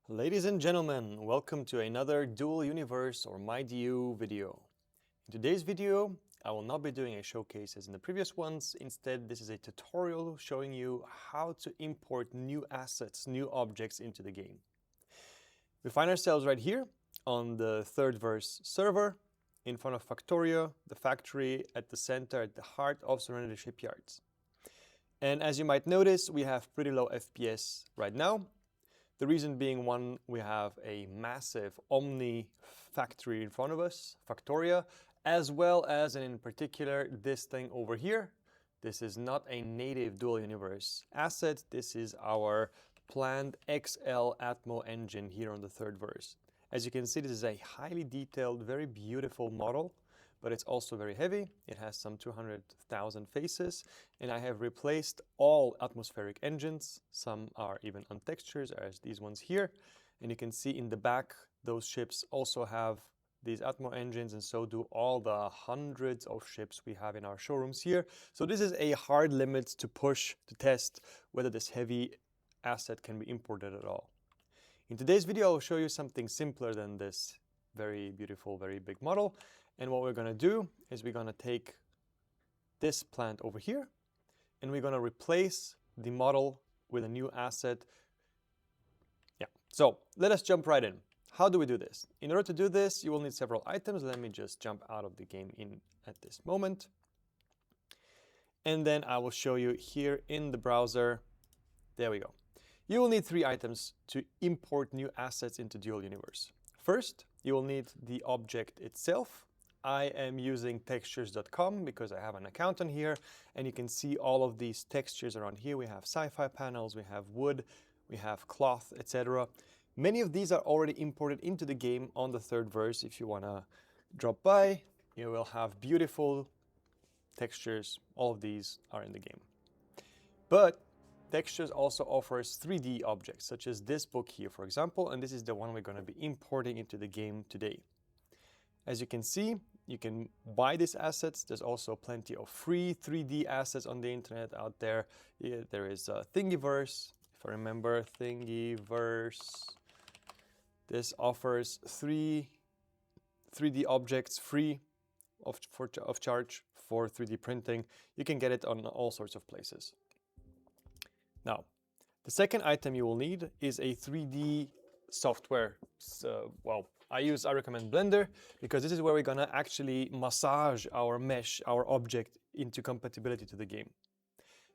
Ladies and gentlemen, welcome to another Dual Universe or MyDU video. In today's video, I will not be doing a showcase as in the previous ones. Instead, this is a tutorial showing you how to import new assets, new objects into the game. We find ourselves right here on the third verse server in front of Factorio, the factory at the center, at the heart of Serenity Shipyards. And as you might notice, we have pretty low FPS right now. The reason being, one, we have a massive Omni factory in front of us, Factoria, as well as, and in particular, this thing over here. This is not a native Dual Universe asset. This is our planned XL Atmo engine here on the third verse. As you can see, this is a highly detailed, very beautiful model, but it's also very heavy. It has some 200,000 faces, and I have replaced all atmospheric engines. Some are even on textures, as these ones here. And you can see in the back, those ships also have these Atmo engines, and so do all the hundreds of ships we have in our showrooms here. So this is a hard limit to push, to test whether this heavy asset can be imported at all. In today's video, I'll show you something simpler than this very beautiful, very big model. And what we're going to do is we're going to take this plant over here and we're going to replace the model with a new asset. Yeah, so let us jump right in. How do we do this? In order to do this, you will need several items. Let me just jump out of the game in at this moment. And then I will show you here in the browser. There we go. You will need 3 items to import new assets into Dual Universe. First, you will need the object itself. I am using textures.com because I have an account on here, and you can see all of these textures around here. We have sci-fi panels, we have wood, we have cloth, etc. Many of these are already imported into the game on the third verse. If you want to drop by, you will have beautiful textures. All of these are in the game. But Textures also offers 3D objects, such as this book here, for example, and this is the one we're going to be importing into the game today. As you can see, you can buy these assets. There's also plenty of free 3D assets on the internet out there. There is Thingiverse, if I remember, Thingiverse. This offers 3 3D objects free of charge for 3D printing. You can get it on all sorts of places. Now, the second item you will need is a 3D software. So, well, I recommend Blender because this is where we're gonna actually massage our mesh, our object into compatibility to the game.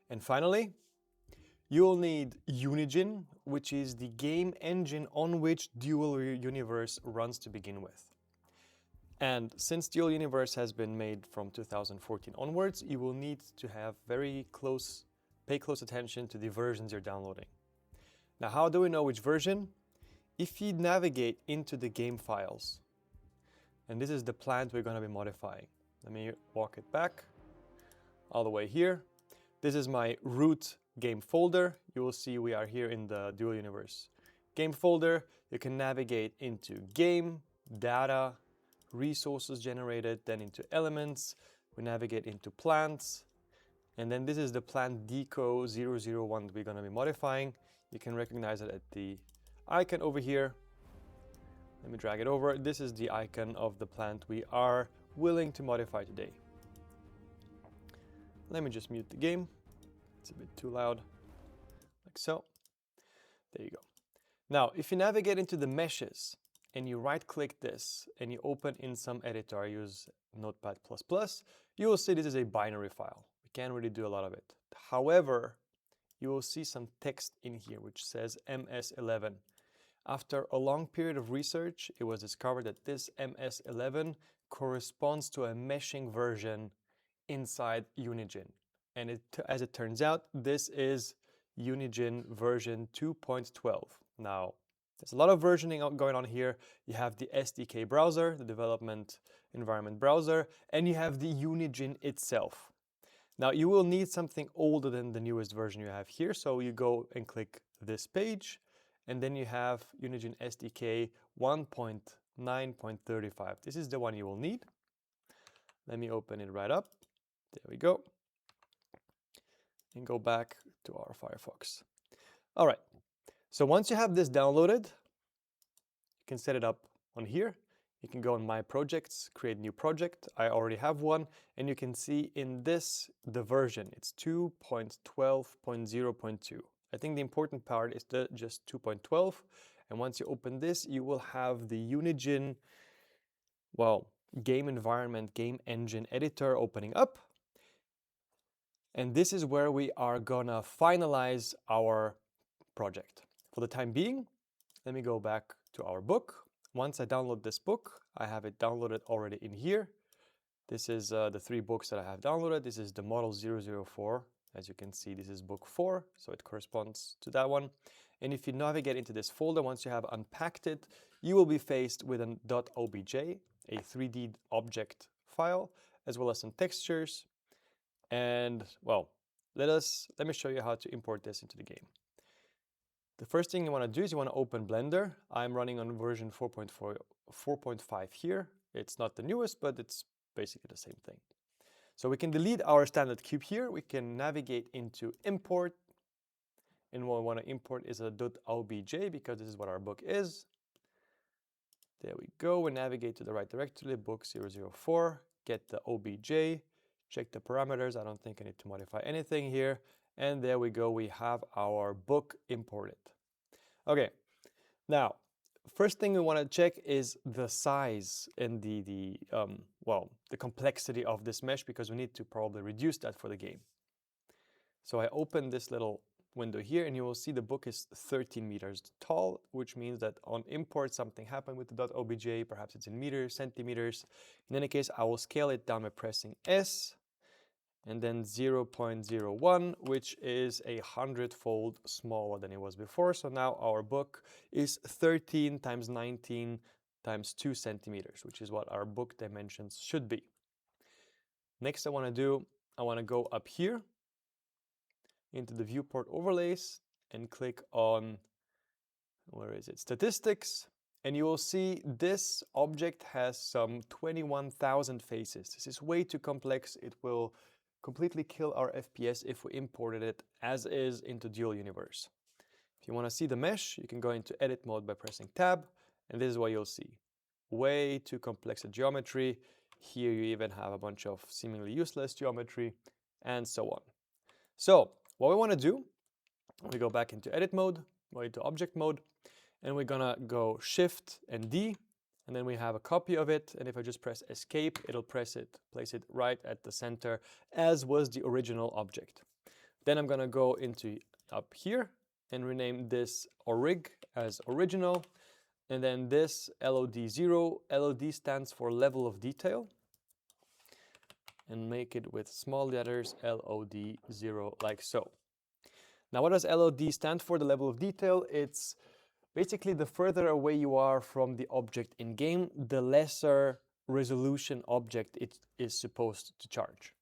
And finally, you will need Unigine, which is the game engine on which Dual Universe runs to begin with. And since Dual Universe has been made from 2014 onwards, you will need to have pay close attention to the versions you're downloading. Now, how do we know which version? If you navigate into the game files, and this is the plant we're going to be modifying. Let me walk it back all the way here. This is my root game folder. You will see we are here in the Dual Universe game folder. You can navigate into game, data, resources generated, then into elements. We navigate into plants. And then this is the plant deco 001 that we're going to be modifying. You can recognize it at the icon over here. Let me drag it over. This is the icon of the plant we are willing to modify today. Let me just mute the game. It's a bit too loud, like so. There you go. Now, if you navigate into the meshes and you right-click this and you open in some editor, I use Notepad++, you will see this is a binary file. Can't really do a lot of it. However, you will see some text in here which says MS11. After a long period of research, it was discovered that this MS11 corresponds to a meshing version inside Unigine. And as it turns out, this is Unigine version 2.12. Now, there's a lot of versioning going on here. You have the SDK browser, the development environment browser, and you have the Unigine itself. Now, you will need something older than the newest version you have here, so you go and click this page, and then you have Unigine SDK 1.9.35. This is the one you will need. Let me open it right up. There we go. And go back to our Firefox. All right, so once you have this downloaded, can set it up on here. You can go on My Projects, create new project. I already have one, and you can see in this the version. It's 2.12.0.2. I think the important part is just 2.12, and once you open this, you will have the Unigine, well, game environment, game engine editor opening up. And this is where we are gonna finalize our project. For the time being, let me go back to our book. Once I download this book, I have it downloaded already in here. This is the 3 books that I have downloaded. This is the Model 004. As you can see, this is book 4, so it corresponds to that one. And if you navigate into this folder, once you have unpacked it, you will be faced with an .obj, a 3D object file, as well as some textures. And well, let me show you how to import this into the game. The first thing you want to do is you want to open Blender. I'm running on version 4.5 here. It's not the newest, but it's basically the same thing. So we can delete our standard cube here. We can navigate into import. And what we want to import is a .obj because this is what our book is. There we go. We navigate to the right directory, book 004, get the obj, check the parameters. I don't think I need to modify anything here. And there we go. We have our book imported. Okay. Now, first thing we want to check is the size and the complexity of this mesh, because we need to probably reduce that for the game. So I open this little window here, and you will see the book is 13 meters tall, which means that on import something happened with the .obj. Perhaps it's in meters, centimeters. In any case, I will scale it down by pressing S, and then 0.01, which is 100-fold smaller than it was before. So now our book is 13 times 19 times 2 centimeters, which is what our book dimensions should be. Next, I want to go up here into the viewport overlays and click on, where is it? Statistics. And you will see this object has some 21,000 faces. This is way too complex. It will completely kill our FPS if we imported it as is into Dual Universe. If you want to see the mesh, you can go into edit mode by pressing tab, and this is what you'll see. Way too complex a geometry. Here you even have a bunch of seemingly useless geometry, and so on. So what we want to do, we go back into edit mode, go into object mode, and we're gonna go Shift and D, and then we have a copy of it. And if I just press Escape, it'll place it right at the center, as was the original object. Then I'm gonna go into up here and rename this orig as original, and then this LOD0. LOD stands for level of detail, and make it with small letters LOD0 like so. Now, what does LOD stand for? The level of detail. It's basically the further away you are from the object in game, the lesser resolution object it is supposed to charge.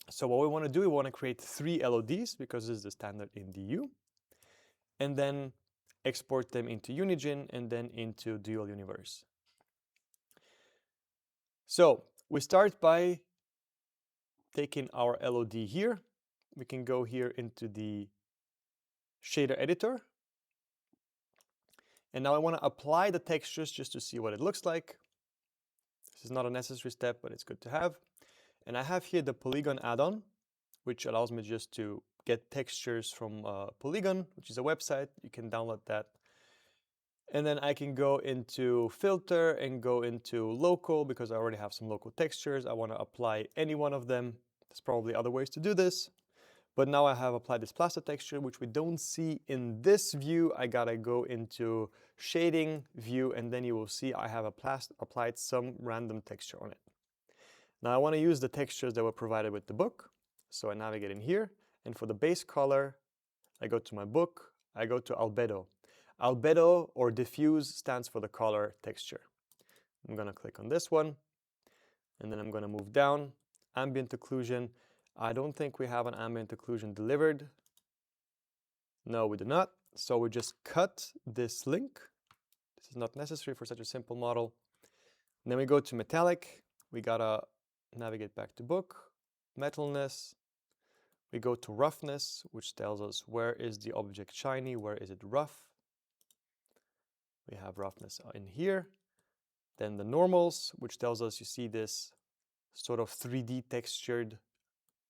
So what we want to do, we want to create 3 LODs because this is the standard in MyDU, and then export them into Unigine and then into Dual Universe. So we start by taking our LOD here. We can go here into the shader editor. And now I want to apply the textures just to see what it looks like. This is not a necessary step, but it's good to have. And I have here the Polygon add-on, which allows me just to get textures from Polygon, which is a website. You can download that. And then I can go into filter and go into local because I already have some local textures. I want to apply any one of them. There's probably other ways to do this. But now I have applied this plaster texture, which we don't see in this view. I gotta go into shading view, and then you will see I have applied some random texture on it. Now I want to use the textures that were provided with the book. So I navigate in here, and for the base color, I go to my book, I go to albedo. Albedo or diffuse stands for the color texture. I'm gonna click on this one, and then I'm gonna move down. Ambient occlusion. I don't think we have an ambient occlusion delivered. No, we do not. So we just cut this link. This is not necessary for such a simple model. And then we go to metallic. We gotta navigate back to book, metalness. We go to roughness, which tells us where is the object shiny, where is it rough. We have roughness in here. Then the normals, which tells us you see this sort of 3D textured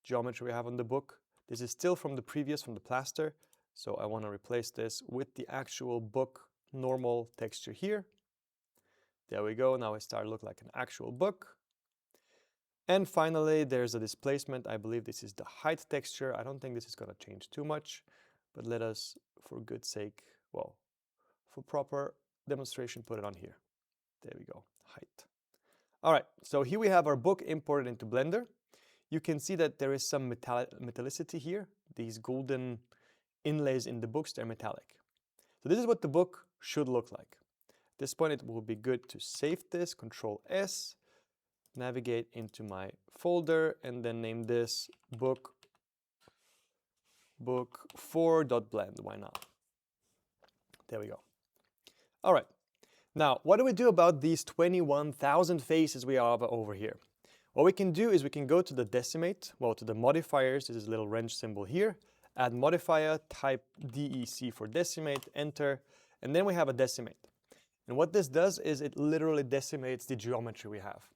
geometry we have on the book. This is still from the previous, from the plaster. So I want to replace this with the actual book normal texture here. There we go. Now it started to look like an actual book. And finally, there's a displacement. I believe this is the height texture. I don't think this is going to change too much, but let us, for good sake, well, for proper demonstration, put it on here. There we go, height. All right, so here we have our book imported into Blender. You can see that there is some metallicity here. These golden inlays in the books, they're metallic. So this is what the book should look like. At this point, it will be good to save this, Control S, navigate into my folder, and then name this book4.blend. Why not? There we go. All right. Now, what do we do about these 21,000 faces we have over here? What we can do is we can go to the decimate, well, to the modifiers. This is a little wrench symbol here. Add modifier, type DEC for decimate, enter, and then we have a decimate. And what this does is it literally decimates the geometry we have.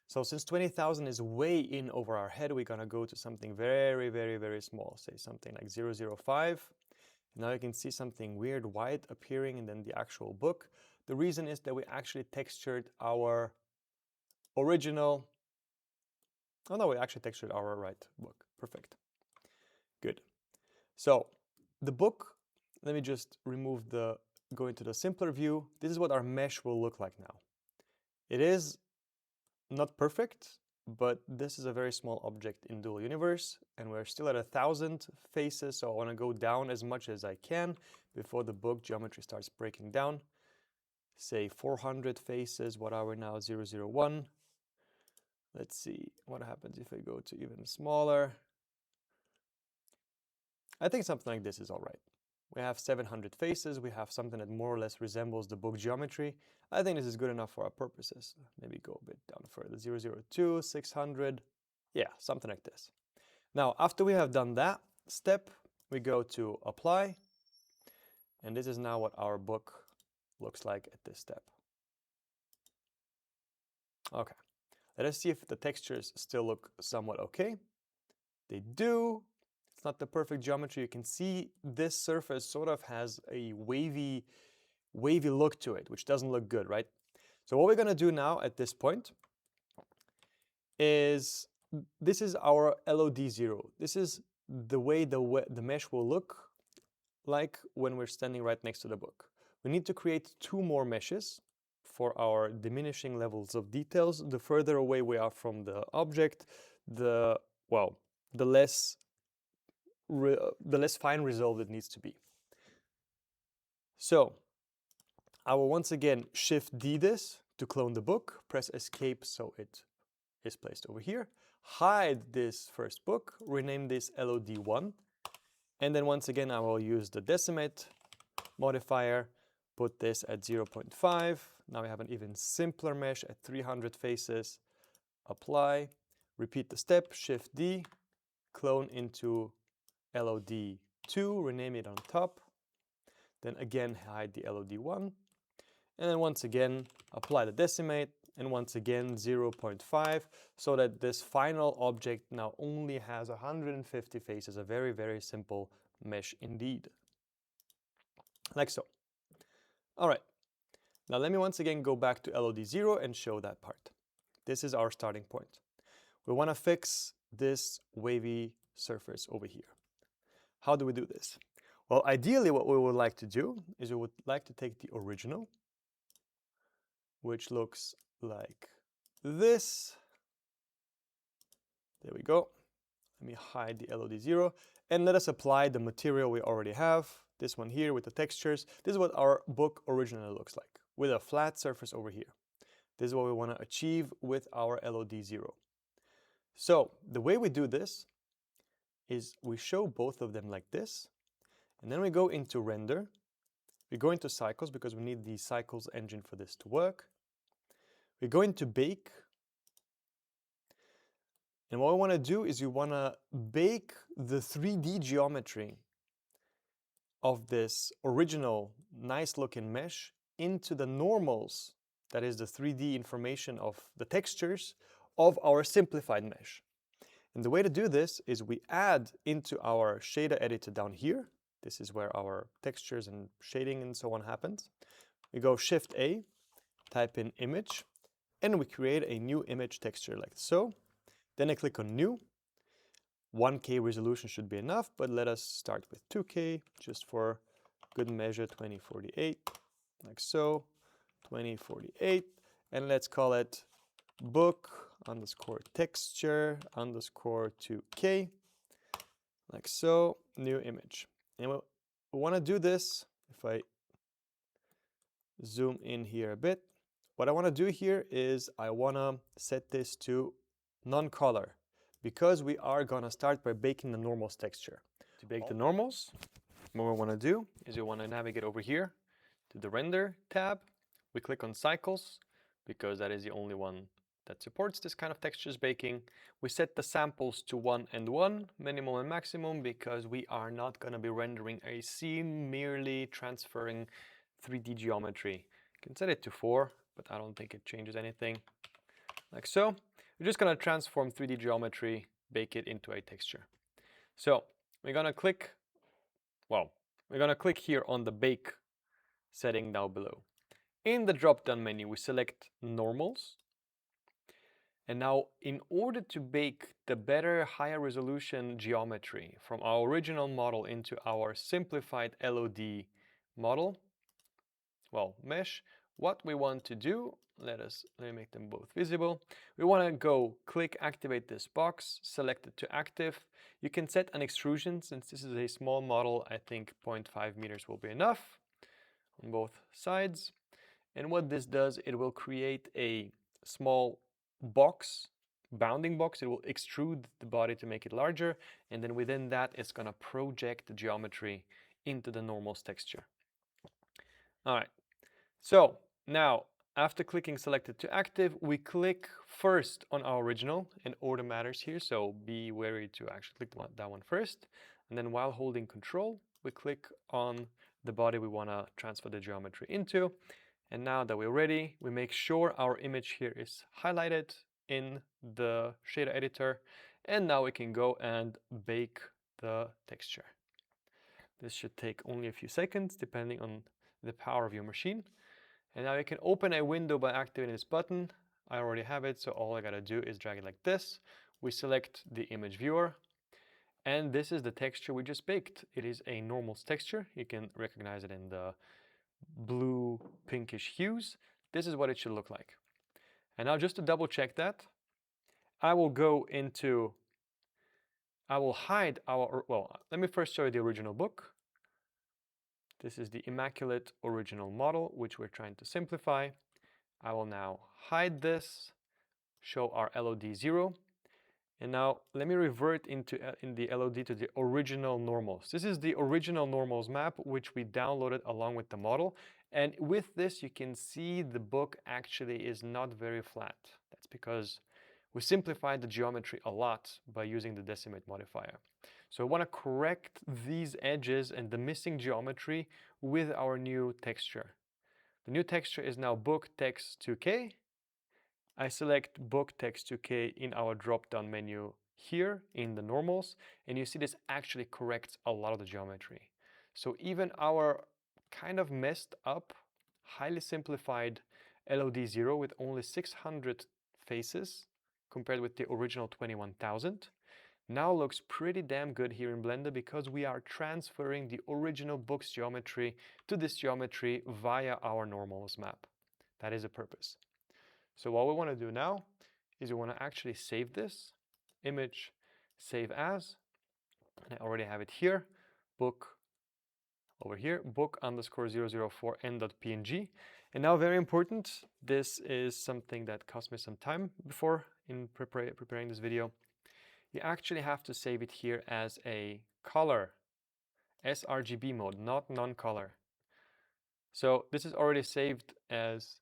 So since 20,000 is way in over our head, we're going to go to something very, very, very small, say something like 0.05. Now you can see something weird white appearing and then the actual book. The reason is that we actually textured our original, oh no, we actually textured our right book. Perfect. Good. So the book, let me just go into the simpler view. This is what our mesh will look like now. It is not perfect, but this is a very small object in Dual Universe, and we're still at 1,000 faces, so I want to go down as much as I can before the book geometry starts breaking down. Say 400 faces, what are we now? 001. Let's see what happens if I go to even smaller. I think something like this is all right. We have 700 faces. We have something that more or less resembles the book geometry. I think this is good enough for our purposes. Maybe go a bit down further. 002, 600. Yeah, something like this. Now, after we have done that step, we go to apply. And this is now what our book looks like at this step. Okay, let us see if the textures still look somewhat okay. They do. It's not the perfect geometry. You can see this surface sort of has a wavy look to it, which doesn't look good, right? So what we're going to do now at this point is, this is our LOD0. This is the way the mesh will look like when we're standing right next to the book. We need to create 2 more meshes for our diminishing levels of details. The further away we are from the object, the less fine resolved it needs to be. So I will once again Shift D this to clone the book, press Escape so it is placed over here, hide this first book, rename this LOD1, and then once again I will use the decimate modifier, put this at 0.5. Now we have an even simpler mesh at 300 faces. Apply, repeat the step, Shift D, clone into LOD2, rename it on top. Then again hide the LOD1. And then once again apply the decimate, and once again 0.5, so that this final object now only has 150 faces. A very, very simple mesh indeed. Like so. All right, now let me once again go back to LOD0 and show that part. This is our starting point. We want to fix this wavy surface over here. How do we do this? Well, ideally what we would like to do is we would like to take the original, which looks like this. There we go. Let me hide the LOD0 and let us apply the material we already have. This one here with the textures. This is what our book originally looks like, with a flat surface over here. This is what we want to achieve with our LOD0. So the way we do this is we show both of them like this, and then we go into render. We go into cycles because we need the cycles engine for this to work. We go into bake. And what we want to do is we want to bake the 3D geometry of this original nice looking mesh into the normals, that is the 3D information of the textures of our simplified mesh. And the way to do this is we add into our shader editor down here. This is where our textures and shading and so on happens. We go Shift A, type in image, and we create a new image texture like so. Then I click on new. 1K resolution should be enough, but let us start with 2K just for good measure, 2048, like so, 2048. And let's call it book underscore texture underscore 2K, like so, new image. And we want to do this. If I zoom in here a bit, what I want to do here is I want to set this to non-color because we are going to start by baking the normals texture. To bake the normals, what we want to do is we want to navigate over here to the render tab. We click on cycles because that is the only one that supports this kind of textures baking. We set the samples to 1 and 1, minimum and maximum, because we are not going to be rendering a scene, merely transferring 3D geometry. You can set it to 4, but I don't think it changes anything. Like so. We're just going to transform 3D geometry, bake it into a texture. So we're going to click, here on the bake setting down below. In the drop-down menu, we select normals. And now, in order to bake the better, higher resolution geometry from our original model into our simplified LOD model, mesh, what we want to do, let me make them both visible. We want to go click activate this box, select it to active. You can set an extrusion. Since this is a small model, I think 0.5 meters will be enough on both sides. And what this does, it will create a small box, bounding box. It will extrude the body to make it larger, and then within that it's going to project the geometry into the normals texture. All right, so now after clicking selected to active, we click first on our original, and order matters here, so be wary to actually click that one first. And then while holding control, we click on the body we want to transfer the geometry into. And now that we're ready, we make sure our image here is highlighted in the shader editor. And now we can go and bake the texture. This should take only a few seconds, depending on the power of your machine. And now you can open a window by activating this button. I already have it, so all I gotta do is drag it like this. We select the image viewer, and this is the texture we just baked. It is a normals texture. You can recognize it in the blue pinkish hues. This is what it should look like. And now just to double check that, I will hide our, let me first show you the original book. This is the immaculate original model, which we're trying to simplify. I will now hide this, show our LOD 0. And now let me revert in the LOD to the original normals. This is the original normals map, which we downloaded along with the model. And with this, you can see the book actually is not very flat. That's because we simplified the geometry a lot by using the decimate modifier. So I want to correct these edges and the missing geometry with our new texture. The new texture is now book text 2K. I select book text 2K in our drop-down menu here in the normals, and you see this actually corrects a lot of the geometry. So even our kind of messed up, highly simplified LOD 0 with only 600 faces compared with the original 21,000 now looks pretty damn good here in Blender, because we are transferring the original book's geometry to this geometry via our normals map. That is the purpose. So what we want to do now is we want to actually save this image, save as, and I already have it here, book over here, book underscore 004 n.png. And now, very important, this is something that cost me some time before in preparing this video. You actually have to save it here as a color, sRGB mode, not non-color. So this is already saved as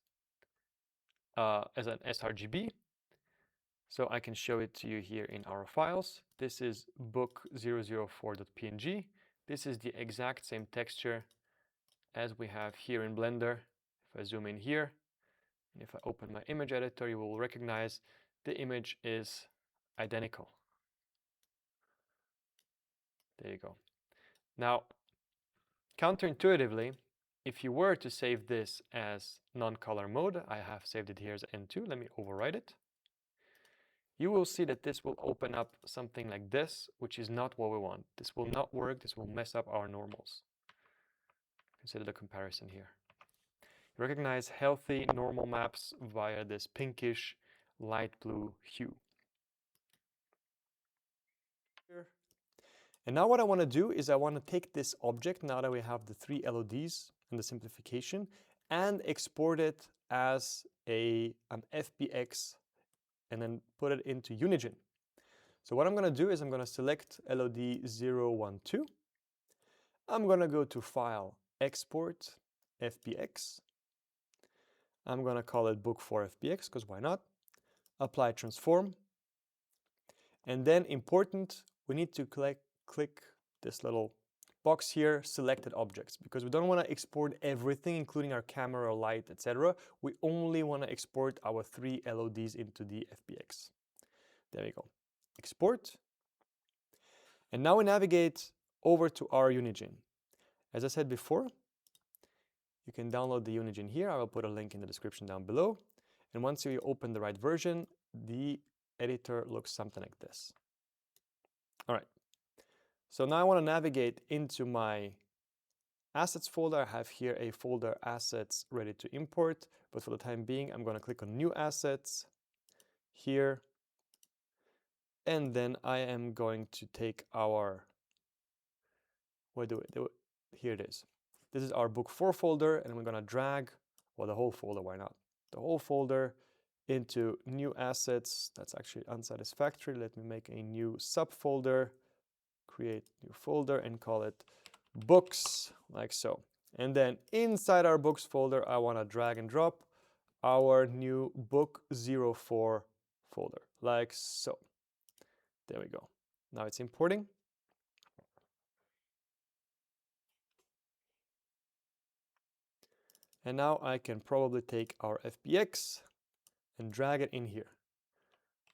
an sRGB. So I can show it to you here in our files. This is book004.png. This is the exact same texture as we have here in Blender. If I zoom in here, and if I open my image editor, you will recognize the image is identical. There you go. Now, counterintuitively, if you were to save this as non-color mode, I have saved it here as N2, let me overwrite it. You will see that this will open up something like this, which is not what we want. This will not work, this will mess up our normals. Consider the comparison here. You recognize healthy normal maps via this pinkish light blue hue. And now what I want to do is I want to take this object, now that we have the 3 LODs and the simplification, and export it as an FBX and then put it into Unigine. So what I'm going to do is I'm going to select LOD 012. I'm going to go to File, Export, FBX. I'm going to call it Book4FBX because why not? Apply Transform. And then important, we need to click this little box here, Selected Objects, because we don't want to export everything, including our camera, light, etc. We only want to export our 3 LODs into the FBX. There we go. Export. And now we navigate over to our Unigine. As I said before, you can download the Unigine here. I will put a link in the description down below. And once you open the right version, the editor looks something like this. All right. So now I want to navigate into my assets folder. I have here a folder assets ready to import, but for the time being, I'm going to click on new assets here. And then I am going to take our, here it is. This is our book 4 folder, and we're going to drag, well, the whole folder, why not? The whole folder into new assets. That's actually unsatisfactory. Let me make a new subfolder, create new folder and call it books, like so. And then inside our books folder, I want to drag and drop our new book 04 folder, like so. There we go. Now it's importing. And now I can probably take our FBX and drag it in here.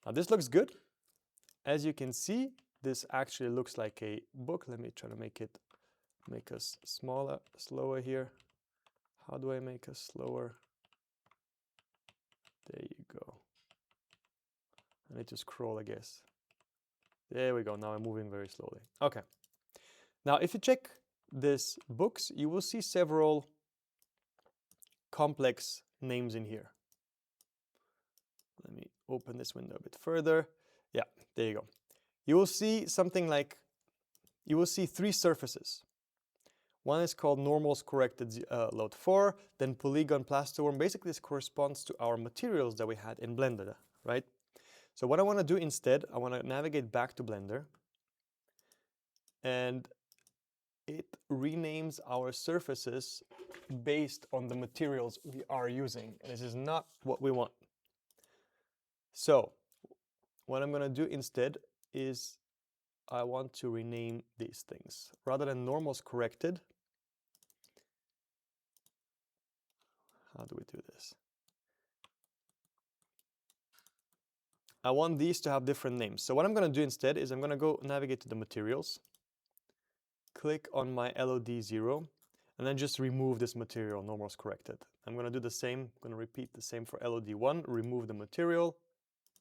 Now this looks good. As you can see, this actually looks like a book. Let me try to make us smaller, slower here. How do I make us slower? There you go. I need to scroll, I guess. There we go. Now I'm moving very slowly. Okay. Now, if you check this books, you will see several complex names in here. Let me open this window a bit further. Yeah, there you go. You will see something like, you will see 3 surfaces. One is called normals corrected load 4, then polygon plasterworm. Basically, this corresponds to our materials that we had in Blender, right? So what I want to do instead, I want to navigate back to Blender, and it renames our surfaces based on the materials we are using. This is not what we want. So what I'm going to do instead is I want to rename these things. Rather than normals corrected, how do we do this? I want these to have different names. So what I'm going to do instead is I'm going to go navigate to the materials, click on my LOD 0, and then just remove this material, normals corrected. I'm going to do the same. I'm going to repeat the same for LOD 1, remove the material,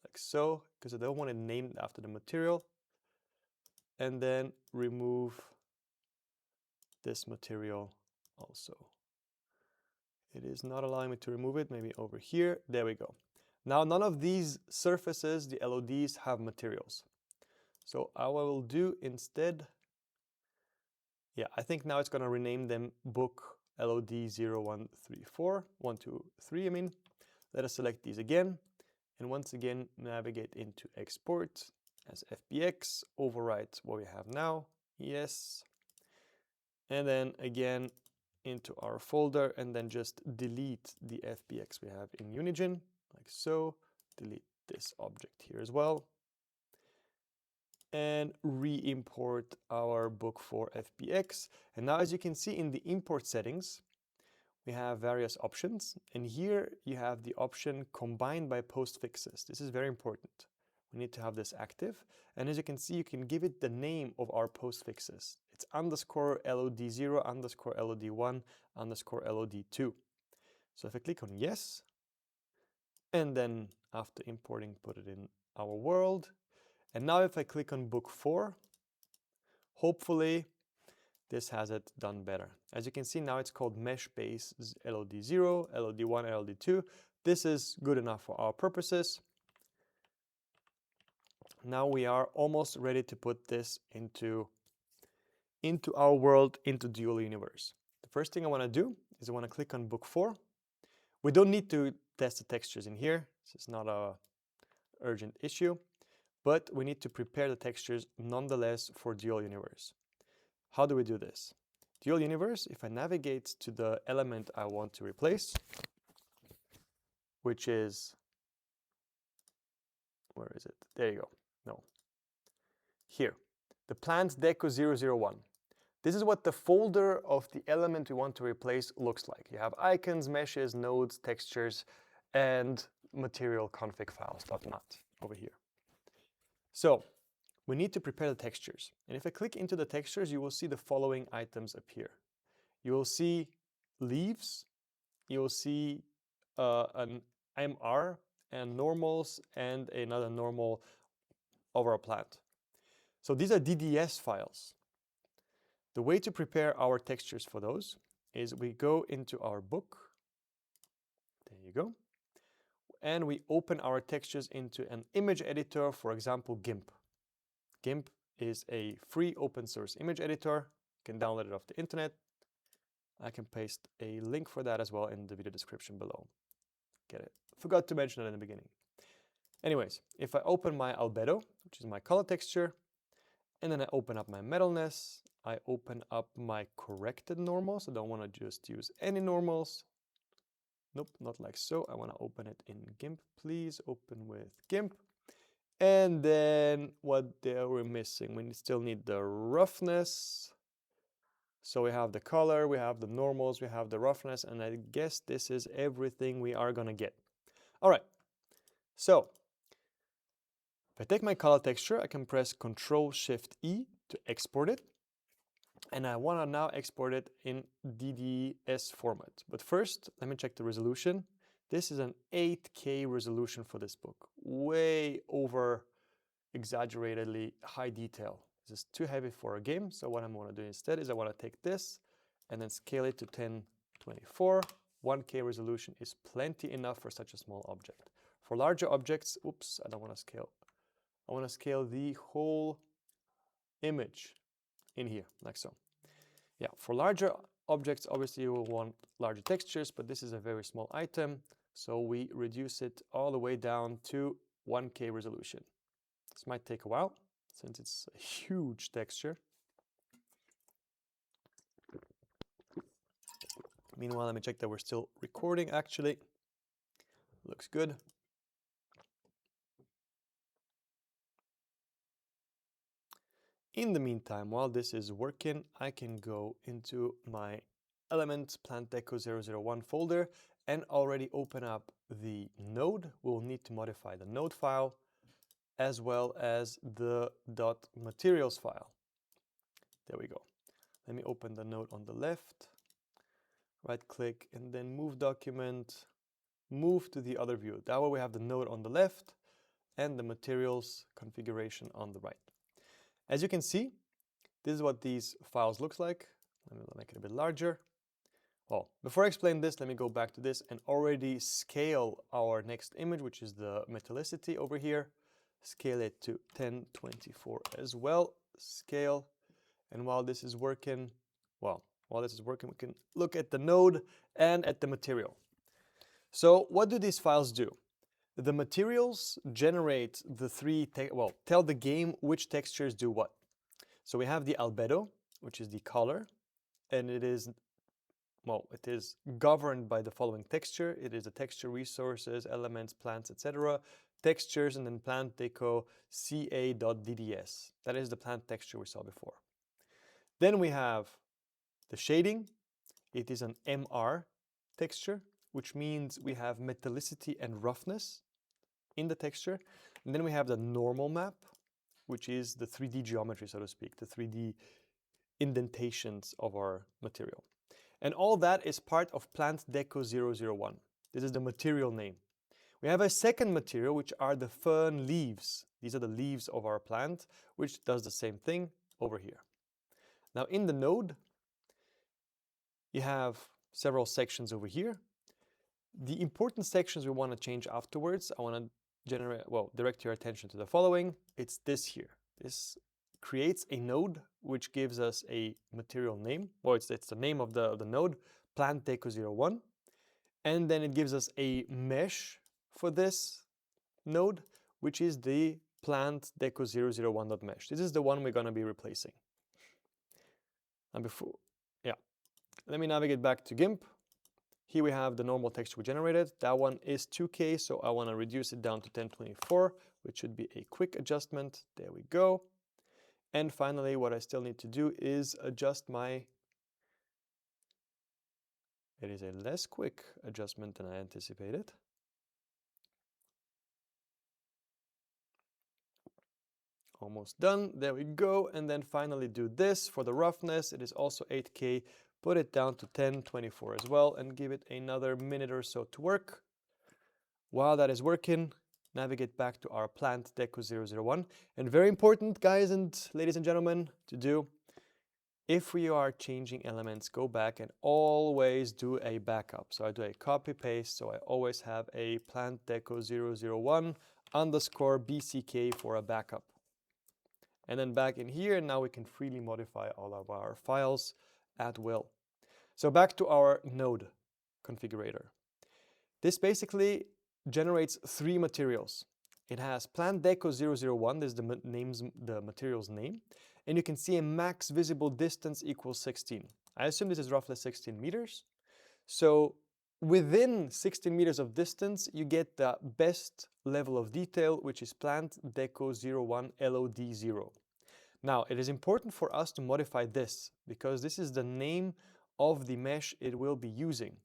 like so, because I don't want it named after the material. And then remove this material also. It is not allowing me to remove it, maybe over here. There we go. Now, none of these surfaces, the LODs, have materials. So I will do instead, yeah, I think now it's going to rename them book LOD 0134, 123, I mean. Let us select these again. And once again, navigate into export as FBX, overwrite what we have now, yes. And then again into our folder, and then just delete the FBX we have in Unigine, like so. Delete this object here as well. And re-import our book 4 FBX. And now, as you can see in the import settings, we have various options, and here you have the option combined by postfixes. This is very important. We need to have this active, and as you can see, you can give it the name of our postfixes. It's underscore LOD0, underscore LOD1, underscore LOD2. So if I click on yes, and then after importing, put it in our world, and now if I click on book 4, hopefully this has it done better. As you can see, now it's called mesh base LOD0, LOD1, LOD2. This is good enough for our purposes. Now we are almost ready to put this into our world, into Dual Universe. The first thing I want to do is I want to click on book 4. We don't need to test the textures in here. This is not a urgent issue, but we need to prepare the textures nonetheless for Dual Universe. How do we do this? Dual Universe, if I navigate to the element I want to replace, which is, where is it? There you go. No. Here, the plant deco 001. This is what the folder of the element we want to replace looks like. You have icons, meshes, nodes, textures, and material config files, .mat over here. So we need to prepare the textures. And if I click into the textures, you will see the following items appear. You will see leaves, you will see an MR and normals and another normal over a plant. So these are DDS files. The way to prepare our textures for those is we go into our book. There you go. And we open our textures into an image editor, for example, GIMP. GIMP is a free open source image editor. You can download it off the internet. I can paste a link for that as well in the video description below. Get it? Forgot to mention that in the beginning. Anyways, if I open my albedo, which is my color texture, and then I open up my metalness, I open up my corrected normals. I don't want to just use any normals. Nope, not like so. I want to open it in GIMP. Please open with GIMP. And then what are we missing? We still need the roughness. So we have the color, we have the normals, we have the roughness, and I guess this is everything we are going to get. All right, so if I take my color texture, I can press Ctrl-Shift-E to export it. And I want to now export it in DDS format. But first, let me check the resolution. This is an 8K resolution for this book. Way over exaggeratedly high detail. This is too heavy for a game. So what I'm going to do instead is I want to take this and then scale it to 1024. 1K resolution is plenty enough for such a small object. For larger objects, oops, I don't want to scale. I want to scale the whole image in here, like so. Yeah, for larger objects, obviously you will want larger textures, but this is a very small item, so we reduce it all the way down to 1K resolution. This might take a while, since it's a huge texture. Meanwhile, let me check that we're still recording, actually. Looks good. In the meantime, while this is working, I can go into my element plant deco 001 folder and already open up the node. We'll need to modify the node file as well as the .materials file. There we go. Let me open the node on the left, right click, and then move document, move to the other view. That way we have the node on the left and the materials configuration on the right. As you can see, this is what these files looks like. Let me make it a bit larger. Well, before I explain this, let me go back to this and already scale our next image, which is the metallicity over here. Scale it to 1024 as well. Scale. And while this is working, we can look at the node and at the material. So what do these files do? The materials generate the tell the game which textures do what. So we have the albedo, which is the color, and it is governed by the following texture. It is the texture resources, elements, plants, etc. Textures, and then plant deco ca.dds. That is the plant texture we saw before. Then we have the shading. It is an MR. texture, which means we have metallicity and roughness in the texture. And then we have the normal map, which is the 3D geometry, so to speak, the 3D indentations of our material. And all that is part of Plant Deco 001. This is the material name. We have a second material, which are the fern leaves. These are the leaves of our plant, which does the same thing over here. Now in the node, you have several sections over here. The important sections we want to change afterwards, I want to direct your attention to the following. It's this here. This creates a node which gives us a material name. Well, it's the name of the node, Plant Deco 01. And then it gives us a mesh for this node, which is the Plant Deco 001.mesh. This is the one we're going to be replacing. And let me navigate back to GIMP. Here we have the normal texture we generated. That one is 2K, so I want to reduce it down to 1024, which should be a quick adjustment. There we go. And finally, what I still need to do is adjust my... It is a less quick adjustment than I anticipated. Almost done. There we go. And then finally do this for the roughness. It is also 8K. Put it down to 1024 as well and give it another minute or so to work. While that is working, navigate back to our Plant Deco 001. And very important, guys and ladies and gentlemen, to do, if we are changing elements, go back and always do a backup. So I do a copy paste, so I always have a Plant Deco 001 underscore BCK for a backup. And then back in here, now we can freely modify all of our files at will. So back to our node configurator. This basically generates three materials. It has Plant Deco 001, this is the material's name, and you can see a max visible distance equals 16. I assume this is roughly 16 meters. So within 16 meters of distance, you get the best level of detail, which is Plant Deco 01 LOD0. Now, it is important for us to modify this because this is the name of the mesh it will be using.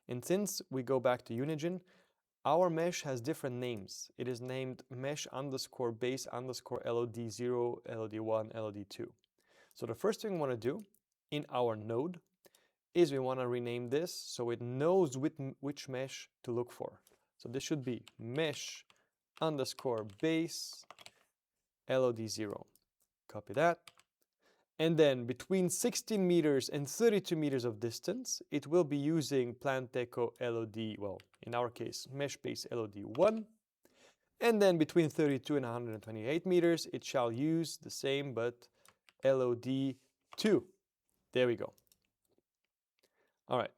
And since we go back to Unigine, our mesh has different names. It is named mesh underscore base underscore LOD0, LOD1, LOD2. So the first thing we want to do in our node is we want to rename this so it knows which mesh to look for. So this should be mesh underscore base LOD0. Copy that. And then between 16 meters and 32 meters of distance, it will be using Plant Deco LOD, well, in our case, mesh base LOD1. And then between 32 and 128 meters, it shall use the same, but LOD2. There we go. All right.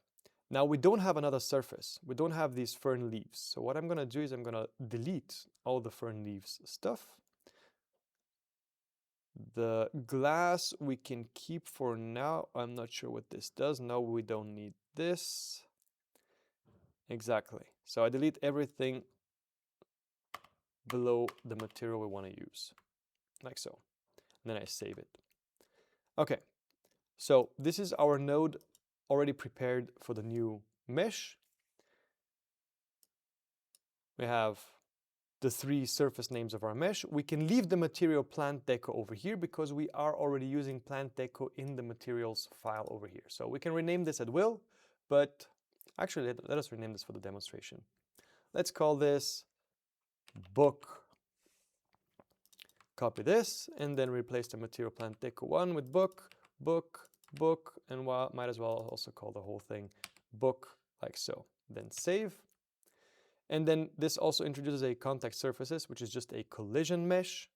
Now we don't have another surface. We don't have these fern leaves. So what I'm going to do is I'm going to delete all the fern leaves stuff. The glass we can keep for now. I'm not sure what this does. No, we don't need this. Exactly. So I delete everything below the material we want to use, like so. And then I save it. Okay, so this is our node already prepared for the new mesh. We have the three surface names of our mesh. We can leave the material Plant Deco over here because we are already using Plant Deco in the materials file over here. So we can rename this at will, but actually let us rename this for the demonstration. Let's call this book. Copy this and then replace the material Plant Deco 1 with book, book, book, and might as well also call the whole thing book, like so. Then save. And then this also introduces a contact surfaces, which is just a collision mesh.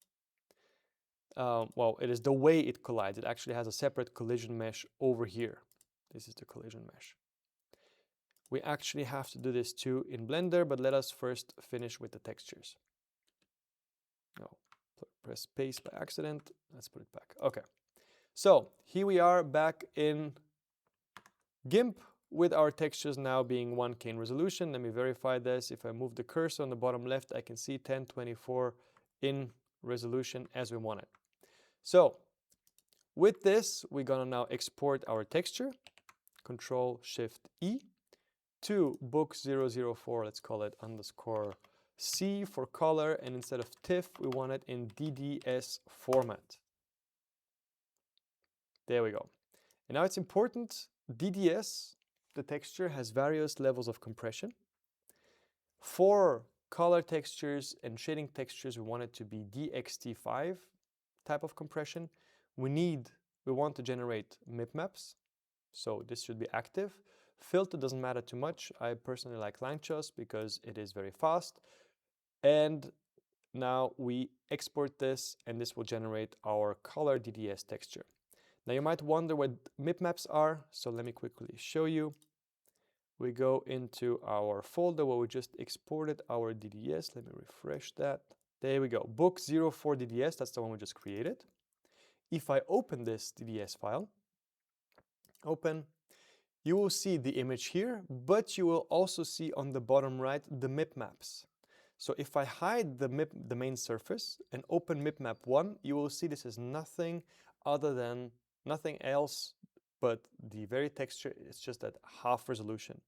Well, it is the way it collides. It actually has a separate collision mesh over here. This is the collision mesh. We actually have to do this too in Blender, but let us first finish with the textures. Oh, press space by accident. Let's put it back. Okay. So here we are back in GIMP, with our textures now being 1K in resolution. Let me verify this. If I move the cursor on the bottom left, I can see 1024 in resolution as we want it. So with this, we're gonna now export our texture, Control Shift E. to book004, let's call it underscore C for color, and instead of TIFF, we want it in DDS format. There we go. And now it's important, DDS, the texture, has various levels of compression. For color textures and shading textures, we want it to be DXT5 type of compression. We want to generate mipmaps, so this should be active. Filter doesn't matter too much. I personally like Langchos because it is very fast. And now we export this, and this will generate our color DDS texture. Now you might wonder what mipmaps are, so let me quickly show you. We go into our folder where we just exported our DDS. Let me refresh that. There we go. Book04 DDS, that's the one we just created. If I open this DDS file, open, you will see the image here, but you will also see on the bottom right the mipmaps. So if I hide the main surface and open mipmap 1, you will see this is nothing else but the very texture. It's just at half resolution.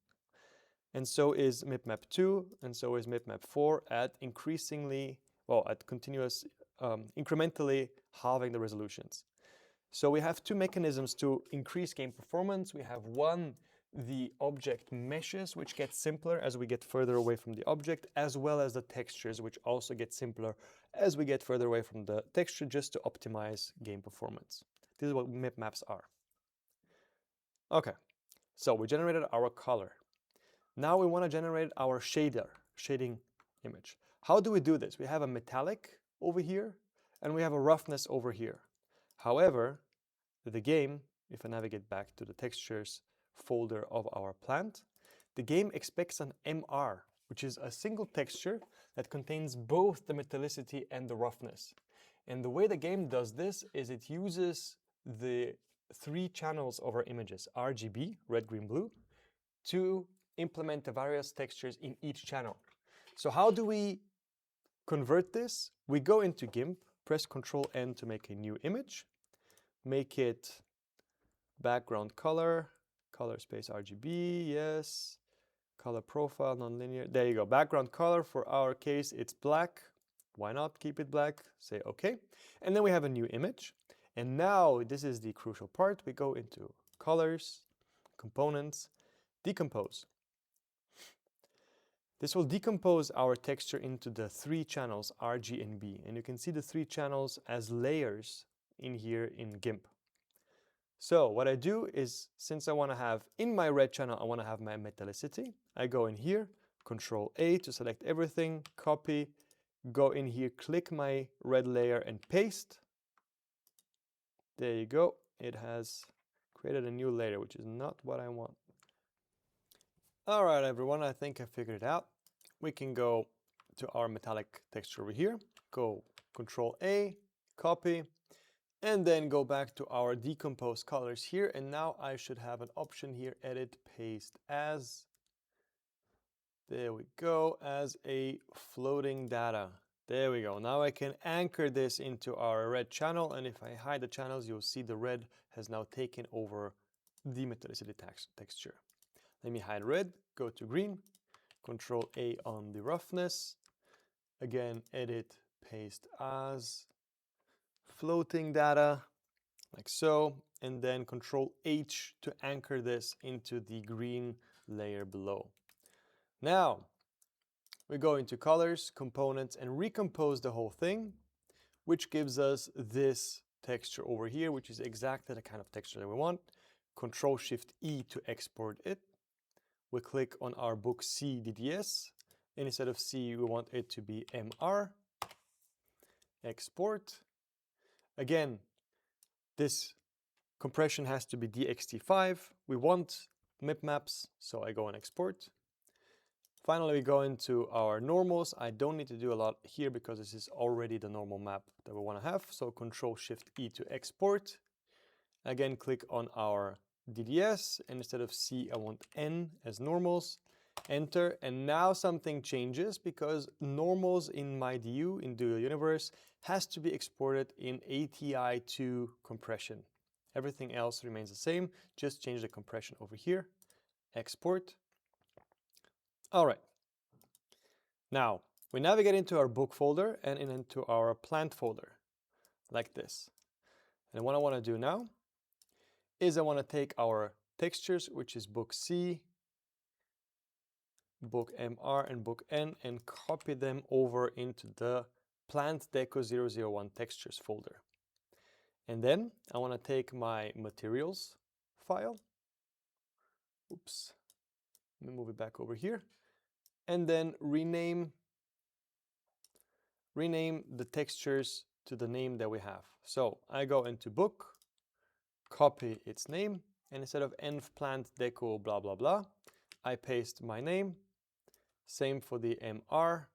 And so is mipmap 2, and so is mipmap 4 at continuous, incrementally halving the resolutions. So we have two mechanisms to increase game performance. We have one, the object meshes, which gets simpler as we get further away from the object, as well as the textures, which also get simpler as we get further away from the texture, just to optimize game performance. This is what mipmaps are. Okay, so we generated our color. Now we want to generate our shading image. How do we do this? We have a metallic over here, and we have a roughness over here. However, the game, if I navigate back to the textures folder of our plant, the game expects an MR, which is a single texture that contains both the metallicity and the roughness. And the way the game does this is it uses the 3 channels of our images, RGB, red, green, blue, to implement the various textures in each channel. So how do we convert this? We go into GIMP, press Ctrl N to make a new image, make it background color, color space RGB, yes, color profile, nonlinear, there you go, background color, for our case it's black, why not keep it black, say okay, and then we have a new image, and now this is the crucial part. We go into colors, components, decompose. This will decompose our texture into the 3 channels, R, G, and B. And you can see the 3 channels as layers in here in GIMP. So what I do is, since I want to have, in my red channel, I want to have my metallicity. I go in here, Control A to select everything, copy, go in here, click my red layer and paste. There you go. It has created a new layer, which is not what I want. All right, everyone, I think I figured it out. We can go to our metallic texture over here, go Control A, copy, and then go back to our decomposed colors here. And now I should have an option here, edit, paste as. There we go, as a floating data. There we go. Now I can anchor this into our red channel. And if I hide the channels, you'll see the red has now taken over the metallicity texture. Let me hide red, go to green, Control A on the roughness. Again, edit, paste as, floating data, like so, and then Control H to anchor this into the green layer below. Now, we go into colors, components, and recompose the whole thing, which gives us this texture over here, which is exactly the kind of texture that we want. Control Shift E to export it. We click on our book C DDS, and instead of C, we want it to be MR. Export. Again, this compression has to be DXT5. We want mipmaps, so I go and export. Finally, we go into our normals. I don't need to do a lot here because this is already the normal map that we want to have. So Control Shift E to export. Again, click on our DDS, and instead of C, I want N as normals. Enter, and now something changes because normals in MyDU, in Dual Universe, has to be exported in ATI2 compression. Everything else remains the same, just change the compression over here. Export. All right. Now, we navigate into our book folder and into our plant folder, like this. And what I want to do now is I want to take our textures, which is book C, book MR, and book N, and copy them over into the plant deco 001 textures folder. And then I want to take my materials file. Oops. Let me move it back over here. And then rename the textures to the name that we have. So I go into book, copy its name, and instead of env plant deco blah blah blah, I paste my name. Same for the MR,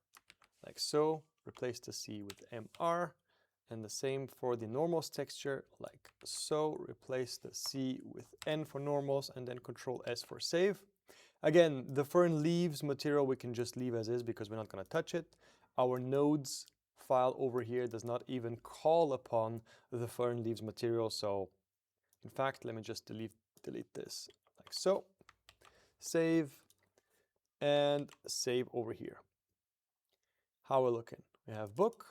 like so. Replace the C with MR. And the same for the normals texture, like so. Replace the C with N for normals, and then Control S for save. Again, the fern leaves material we can just leave as is because we're not going to touch it. Our nodes file over here does not even call upon the fern leaves material. So in fact, let me just delete this like so. Save and save over here. How we're looking? We have book.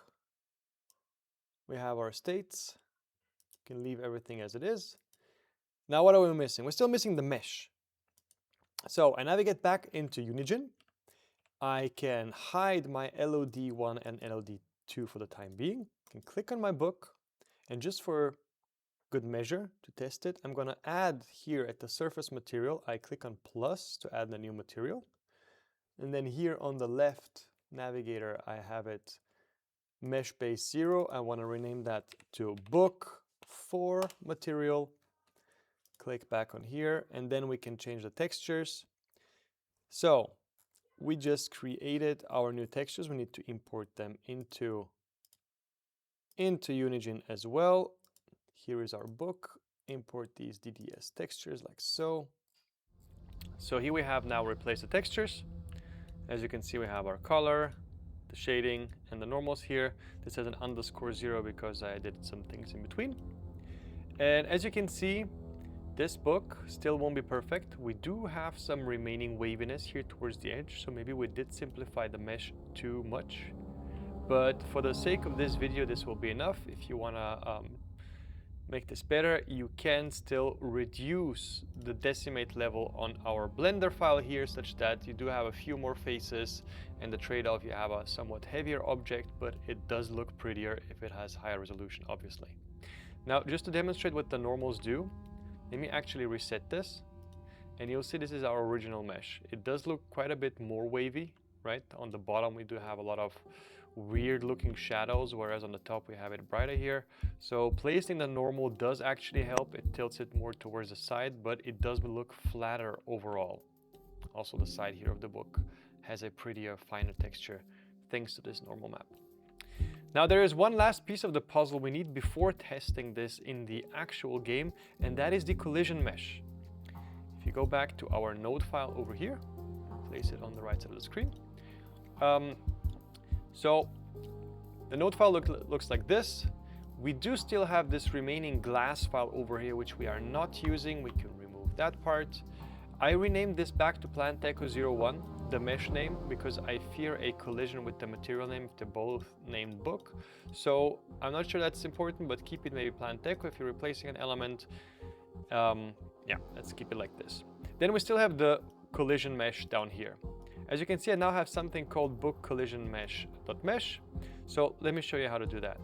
We have our states. We can leave everything as it is. Now what are we missing? We're still missing the mesh. So I navigate back into Unigine. I can hide my LOD1 and LOD2 for the time being. I can click on my book, and just for good measure to test it, I'm going to add here at the surface material, I click on plus to add the new material. And then here on the left navigator, I have it mesh base 0. I want to rename that to book 4 material. Click back on here, and then we can change the textures. So we just created our new textures. We need to import them into Unigine as well. Here is our book. Import these DDS textures like so. So here we have now replaced the textures. As you can see, we have our color, the shading, and the normals here. This has an _0 because I did some things in between. And as you can see, this book still won't be perfect. We do have some remaining waviness here towards the edge, so maybe we did simplify the mesh too much. But for the sake of this video, this will be enough. If you want to make this better, you can still reduce the decimate level on our Blender file here, such that you do have a few more faces, and the trade-off, you have a somewhat heavier object, but it does look prettier if it has higher resolution, obviously. Now, just to demonstrate what the normals do, let me actually reset this, and you'll see this is our original mesh. It does look quite a bit more wavy, right? On the bottom we do have a lot of weird looking shadows, whereas on the top we have it brighter here. So placing the normal does actually help. It tilts it more towards the side, but it does look flatter overall. Also the side here of the book has a prettier, finer texture thanks to this normal map. Now there is one last piece of the puzzle we need before testing this in the actual game, and that is the collision mesh. If you go back to our node file over here, place it on the right side of the screen. So the node file looks like this. We do still have this remaining glass file over here, which we are not using. We can remove that part. I renamed this back to Plant Deco 01, the mesh name, because I fear a collision with the material name if they're both named book. So I'm not sure that's important, but keep it maybe Plant Deco if you're replacing an element. Yeah, let's keep it like this. Then we still have the collision mesh down here. As you can see, I now have something called book collision mesh.mesh. So let me show you how to do that.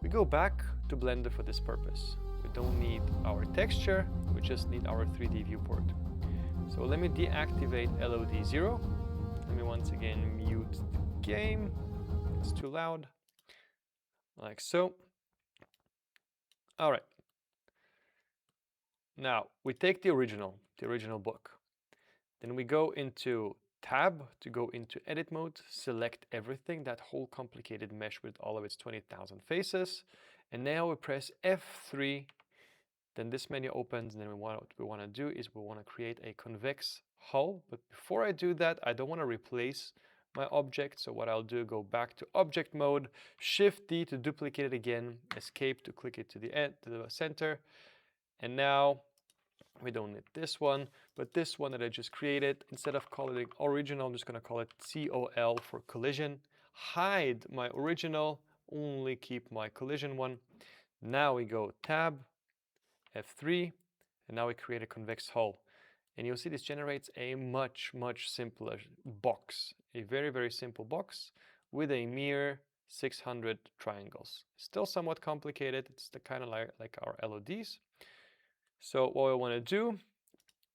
We go back to Blender for this purpose. We don't need our texture, we just need our 3D viewport. So let me deactivate LOD0. Let me once again mute the game. It's too loud. Like so. All right. Now we take the original book. Then we go into Tab to go into edit mode, select everything, that whole complicated mesh with all of its 20,000 faces. And now we press F3. Then this menu opens, and then what we want to do is we want to create a convex hull. But before I do that, I don't want to replace my object. So what I'll do, go back to object mode, Shift D to duplicate it again, Escape to click it to the center. And now We don't need this one, but this one that I just created, instead of calling it original, I'm just going to call it COL for collision. Hide my original, only keep my collision one. Now we go tab, F3, and now we create a convex hull. And you'll see this generates a much simpler box, a very simple box with a mere 600 triangles. Still somewhat complicated. It's the kind of like our LODs. So what we want to do,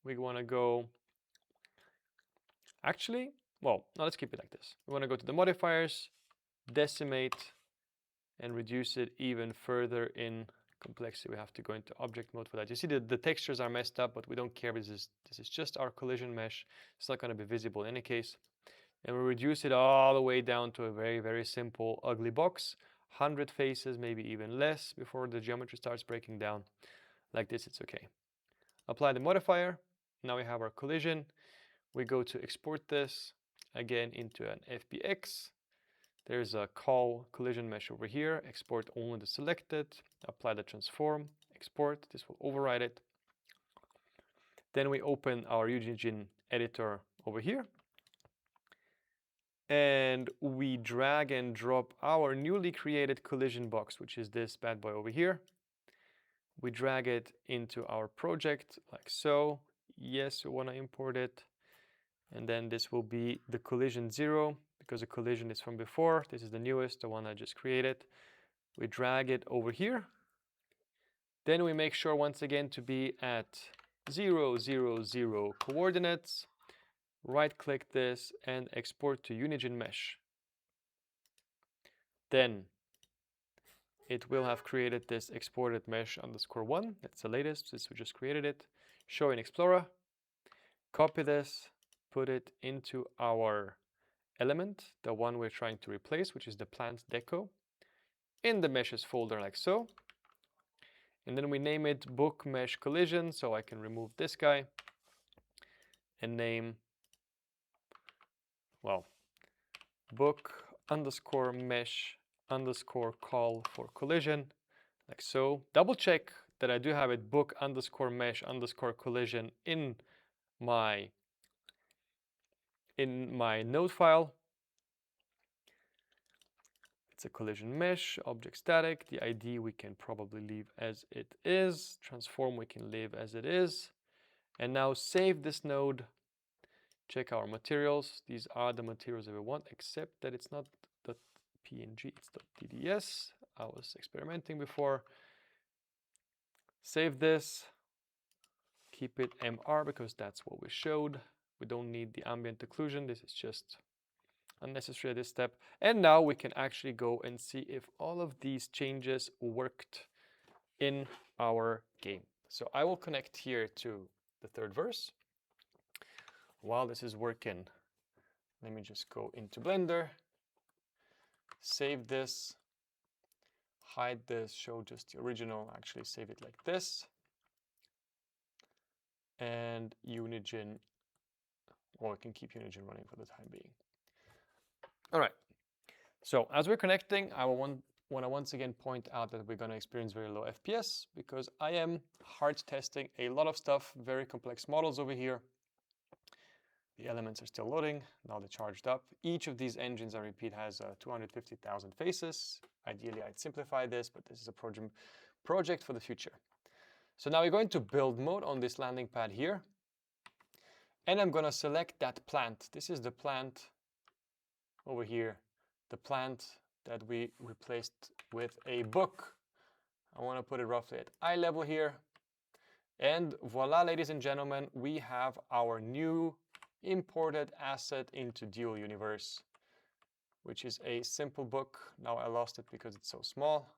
we want to go, actually, well, no, let's keep it like this. We want to go to the modifiers, decimate, and reduce it even further in complexity. We have to go into object mode for that. You see the textures are messed up, but we don't care. This is just our collision mesh. It's not going to be visible in any case. And we reduce it all the way down to a very simple ugly box. 100 faces, maybe even less, before the geometry starts breaking down. Like this, it's okay. Apply the modifier. Now we have our collision. We go to export this again into an FBX. There's a call collision mesh over here. Export only the selected. Apply the transform. Export. This will override it. Then we open our Unigine editor over here. And we drag and drop our newly created collision box, which is this bad boy over here. We drag it into our project like so. Yes, we want to import it. And then this will be the collision 0 because the collision is from before. This is the newest, the one I just created. We drag it over here. Then we make sure once again to be at 0, 0, 0 coordinates. Right click this and export to Unigine mesh. Then it will have created this exported mesh _1. That's the latest, since we just created it. Show in Explorer. Copy this, put it into our element, the one we're trying to replace, which is the plant deco, in the meshes folder like so. And then we name it book mesh collision, so I can remove this guy and name, well, book _mesh _call for collision, like so. Double check that I do have it book _mesh _collision in my node file. It's a collision mesh, object static. The ID we can probably leave as it is. Transform we can leave as it is. And now save this node. Check our materials. These are the materials that we want, except that it's not .png, it's .dds. I was experimenting before. Save this. Keep it MR because that's what we showed. We don't need the ambient occlusion. This is just unnecessary at this step. And now we can actually go and see if all of these changes worked in our game. So I will connect here to the third verse. While this is working, let me just go into Blender, save this, hide this, show just the original, actually save it like this. And Unigine, well, we can keep Unigine running for the time being. All right, so as we're connecting, I want to once again point out that we're going to experience very low FPS because I am hard testing a lot of stuff, very complex models over here. The elements are still loading, now they're charged up. Each of these engines, I repeat, has 250,000 faces. Ideally, I'd simplify this, but this is a project for the future. So now we're going to build mode on this landing pad here. And I'm going to select that plant. This is the plant over here, the plant that we replaced with a book. I want to put it roughly at eye level here. And voila, ladies and gentlemen, we have our new imported asset into Dual Universe, which is a simple book. Now I lost it because it's so small.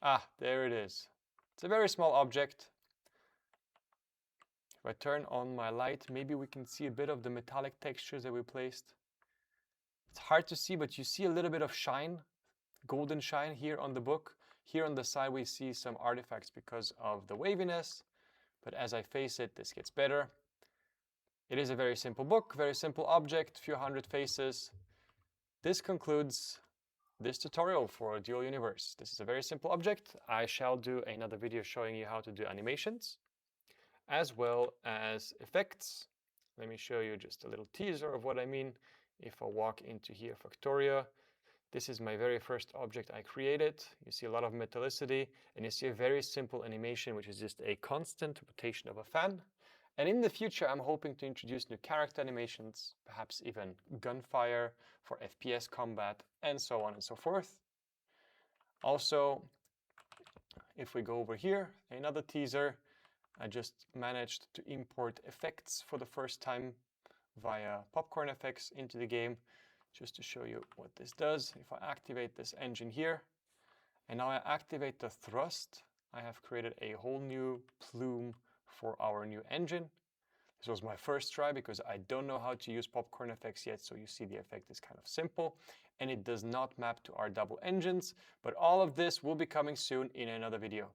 Ah, there it is. It's a very small object. If I turn on my light, maybe we can see a bit of the metallic textures that we placed. It's hard to see, but you see a little bit of shine, golden shine here on the book. Here on the side, we see some artifacts because of the waviness. But as I face it, this gets better. It is a very simple book, very simple object, few hundred faces. This concludes this tutorial for Dual Universe. This is a very simple object. I shall do another video showing you how to do animations. as well as effects. Let me show you just a little teaser of what I mean. If I walk into here, Factoria, this is my very first object I created. You see a lot of metallicity, and you see a very simple animation, which is just a constant rotation of a fan. And in the future, I'm hoping to introduce new character animations, perhaps even gunfire for FPS combat, and so on and so forth. Also, if we go over here, another teaser, I just managed to import effects for the first time via Popcorn Effects into the game, just to show you what this does. If I activate this engine here, and now I activate the thrust, I have created a whole new plume for our new engine. This was my first try because I don't know how to use Popcorn Effects yet, so you see the effect is kind of simple, and it does not map to our double engines, but all of this will be coming soon in another video.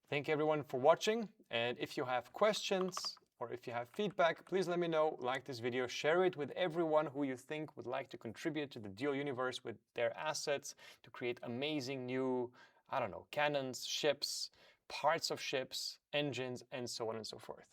Thank you everyone for watching, and if you have questions or if you have feedback, please let me know, like this video, share it with everyone who you think would like to contribute to the Duel universe with their assets to create amazing new, I don't know, cannons, ships, parts of ships, engines, and so on and so forth.